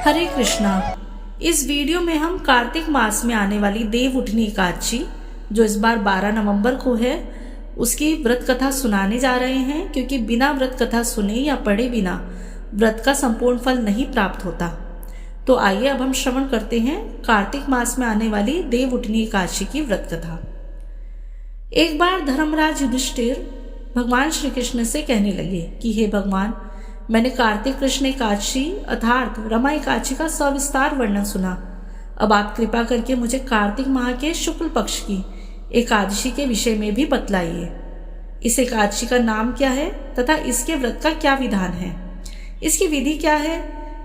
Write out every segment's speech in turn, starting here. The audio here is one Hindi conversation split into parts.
हरे कृष्णा। इस वीडियो में हम कार्तिक मास में आने वाली देव उठनी एकादशी, जो इस बार 12 नवंबर को है, उसकी व्रत कथा सुनाने जा रहे हैं, क्योंकि बिना व्रत कथा सुने या पढ़े बिना व्रत का संपूर्ण फल नहीं प्राप्त होता। तो आइए अब हम श्रवण करते हैं कार्तिक मास में आने वाली देव उठनी एकादशी की व्रत कथा। एक बार धर्मराज युधिष्ठिर भगवान श्री कृष्ण से कहने लगे कि हे भगवान, मैंने कार्तिक कृष्ण एकादशी अर्थात रमा एकादशी का सविस्तार वर्णन सुना। अब आप कृपा करके मुझे कार्तिक माह के शुक्ल पक्ष की एकादशी के विषय में भी बतलाइए। इस एकादशी का नाम क्या है तथा इसके व्रत का क्या विधान है, इसकी विधि क्या है,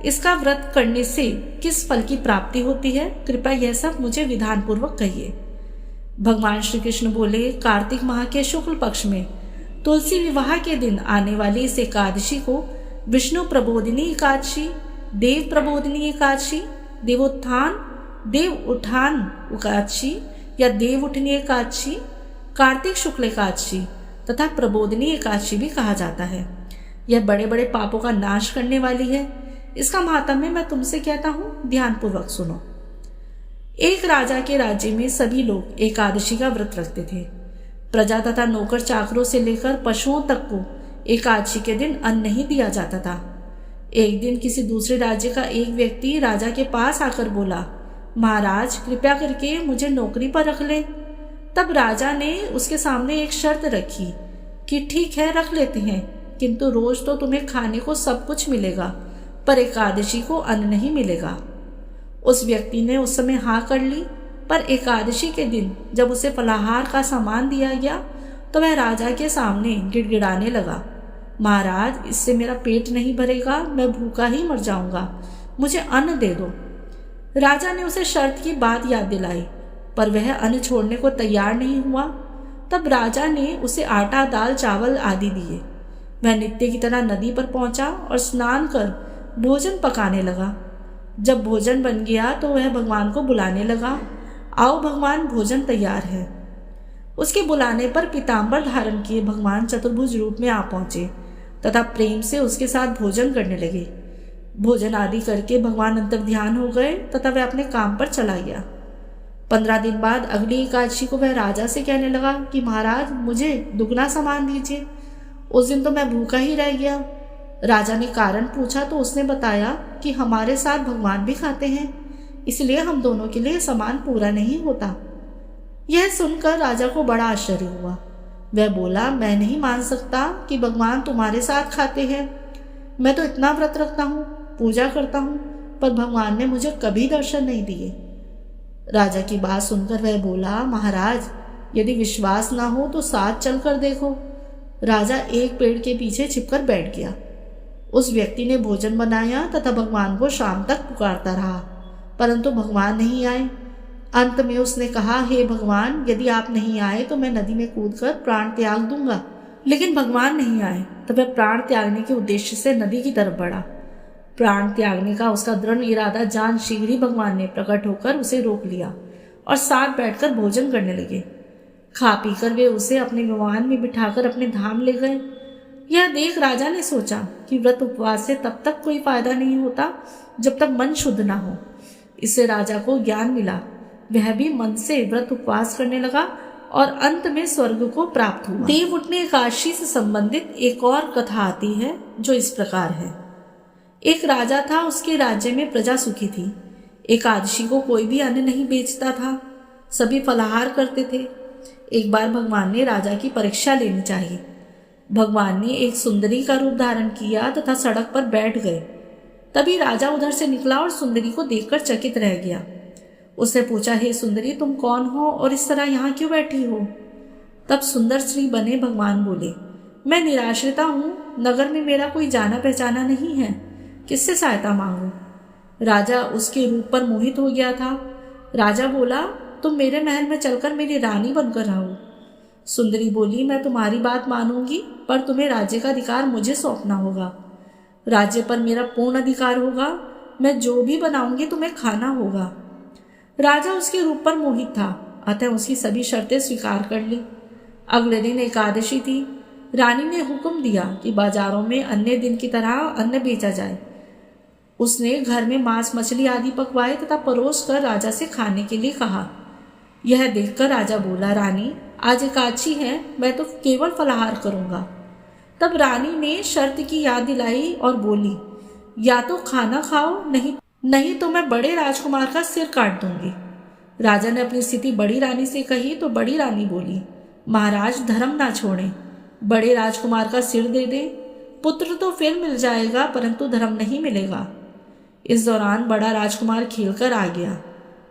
इसका व्रत करने से किस फल की प्राप्ति होती है, कृपया यह सब मुझे विधान पूर्वक कहिए। भगवान श्री कृष्ण बोले, कार्तिक माह के शुक्ल पक्ष में तुलसी विवाह के दिन आने वाली इस एकादशी को विष्णु प्रबोधिनी एकादशी, देव प्रबोधिनी एकादशी, देव उठान एकादशी या देव उठनी एकादशी, कार्तिक शुक्ल एकादशी तथा प्रबोधिनी एकादशी भी कहा जाता है। यह बड़े बड़े पापों का नाश करने वाली है। इसका महात्म्य मैं तुमसे कहता हूँ, ध्यानपूर्वक सुनो। एक राजा के राज्य में सभी लोग एकादशी का व्रत रखते थे। प्रजा तथा नौकर चाकरों से लेकर पशुओं तक को एकादशी के दिन अन्न नहीं दिया जाता था। एक दिन किसी दूसरे राज्य का एक व्यक्ति राजा के पास आकर बोला, महाराज कृपया करके मुझे नौकरी पर रख ले। तब राजा ने उसके सामने एक शर्त रखी कि ठीक है, रख लेते हैं, किंतु रोज तो तुम्हें खाने को सब कुछ मिलेगा, पर एकादशी को अन्न नहीं मिलेगा। उस व्यक्ति ने उस समय हाँ कर ली, पर एकादशी के दिन जब उसे फलाहार का सामान दिया गया तो वह राजा के सामने गिड़गिड़ाने लगा, महाराज इससे मेरा पेट नहीं भरेगा, मैं भूखा ही मर जाऊंगा, मुझे अन्न दे दो। राजा ने उसे शर्त की बात याद दिलाई, पर वह अन्न छोड़ने को तैयार नहीं हुआ। तब राजा ने उसे आटा, दाल, चावल आदि दिए। वह नित्य की तरह नदी पर पहुंचा और स्नान कर भोजन पकाने लगा। जब भोजन बन गया तो वह भगवान को बुलाने लगा, आओ भगवान, भोजन तैयार है। उसके बुलाने पर पीताम्बर धारण किए भगवान चतुर्भुज रूप में आ पहुंचे तथा प्रेम से उसके साथ भोजन करने लगे। भोजन आदि करके भगवान अंतर्ध्यान हो गए तथा वह अपने काम पर चला गया। 15 दिन बाद अगली एकादशी को वह राजा से कहने लगा कि महाराज मुझे दुगना सामान दीजिए। उस दिन तो मैं भूखा ही रह गया। राजा ने कारण पूछा तो उसने बताया कि हमारे साथ भगवान भी खाते हैं, इसलिए हम दोनों के लिए सामान पूरा नहीं होता। यह सुनकर राजा को बड़ा आश्चर्य हुआ। वह बोला, मैं नहीं मान सकता कि भगवान तुम्हारे साथ खाते हैं। मैं तो इतना व्रत रखता हूँ, पूजा करता हूँ, पर भगवान ने मुझे कभी दर्शन नहीं दिए। राजा की बात सुनकर वह बोला, महाराज यदि विश्वास ना हो तो साथ चलकर देखो। राजा एक पेड़ के पीछे छिपकर बैठ गया। उस व्यक्ति ने भोजन बनाया तथा भगवान को शाम तक पुकारता रहा, परंतु भगवान नहीं आए। अंत में उसने कहा, हे भगवान, यदि आप नहीं आए तो मैं नदी में कूदकर प्राण त्याग दूंगा। लेकिन भगवान नहीं आए, तब वह प्राण त्यागने के उद्देश्य से नदी की तरफ बढ़ा। प्राण त्यागने का उसका दृढ़ इरादा जान शीघ्र ही भगवान ने प्रकट होकर उसे रोक लिया और साथ बैठकर भोजन करने लगे। खा पीकर वे उसे अपने विमान में बिठाकर अपने धाम ले गए। यह देख राजा ने सोचा कि व्रत उपवास से तब तक कोई फायदा नहीं होता जब तक मन शुद्ध ना हो। इससे राजा को ज्ञान मिला। वह भी मन से व्रत उपवास करने लगा और अंत में स्वर्ग को प्राप्त हुआ। देव उठनी एकादशी से संबंधित एक और कथा आती है जो इस प्रकार है। एक राजा था, उसके राज्य में प्रजा सुखी थी। एकादशी को कोई भी अन्न नहीं बेचता था, सभी फलाहार करते थे। एक बार भगवान ने राजा की परीक्षा लेनी चाहिए। भगवान ने एक सुंदरी का रूप धारण किया तथा सड़क पर बैठ गए। तभी राजा उधर से निकला और सुंदरी को देखकर चकित रह गया। उसने पूछा, हे सुंदरी, तुम कौन हो और इस तरह यहाँ क्यों बैठी हो? तब सुंदर श्री बने भगवान बोले, मैं निराश्रिता हूँ, नगर में मेरा कोई जाना पहचाना नहीं है, किससे सहायता मांगूं? राजा उसके रूप पर मोहित हो गया था। राजा बोला, तुम मेरे महल में चलकर मेरी रानी बनकर रहो। सुंदरी बोली, मैं तुम्हारी बात मानूंगी, पर तुम्हें राज्य का अधिकार मुझे सौंपना होगा। राज्य पर मेरा पूर्ण अधिकार होगा, मैं जो भी बनाऊंगी तुम्हें खाना होगा। राजा उसके रूप पर मोहित था, अतः उसकी सभी शर्तें स्वीकार कर ली। अगले दिन एकादशी थी। रानी ने हुक्म दिया कि बाजारों में अन्य दिन की तरह अन्न बेचा जाए। उसने घर में मांस मछली आदि पकवाए तथा परोस कर राजा से खाने के लिए कहा। यह देखकर राजा बोला, रानी आज एकादशी है, मैं तो केवल फलाहार करूंगा। तब रानी ने शर्त की याद दिलाई और बोली, या तो खाना खाओ, नहीं तो मैं बड़े राजकुमार का सिर काट दूंगी। राजा ने अपनी स्थिति बड़ी रानी से कही तो बड़ी रानी बोली, महाराज धर्म ना छोड़ें, बड़े राजकुमार का सिर दे दें, पुत्र तो फिर मिल जाएगा परंतु धर्म नहीं मिलेगा। इस दौरान बड़ा राजकुमार खेलकर आ गया।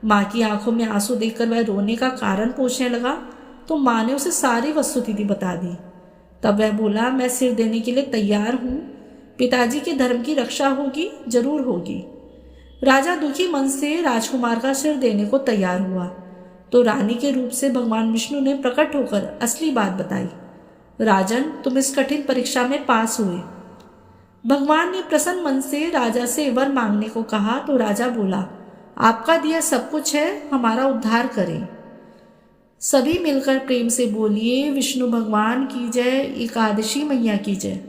माँ की आंखों में आंसू देखकर वह रोने का कारण पूछने लगा तो माँ ने उसे सारी वस्तुस्थिति बता दी। तब वह बोला, मैं सिर देने के लिए तैयार हूँ, पिताजी के धर्म की रक्षा होगी, जरूर होगी। राजा दुखी मन से राजकुमार का सिर देने को तैयार हुआ तो रानी के रूप से भगवान विष्णु ने प्रकट होकर असली बात बताई। राजन, तुम इस कठिन परीक्षा में पास हुए। भगवान ने प्रसन्न मन से राजा से वर मांगने को कहा तो राजा बोला, आपका दिया सब कुछ है, हमारा उद्धार करें। सभी मिलकर प्रेम से बोलिए, विष्णु भगवान की जय, एकादशी मैया की जय।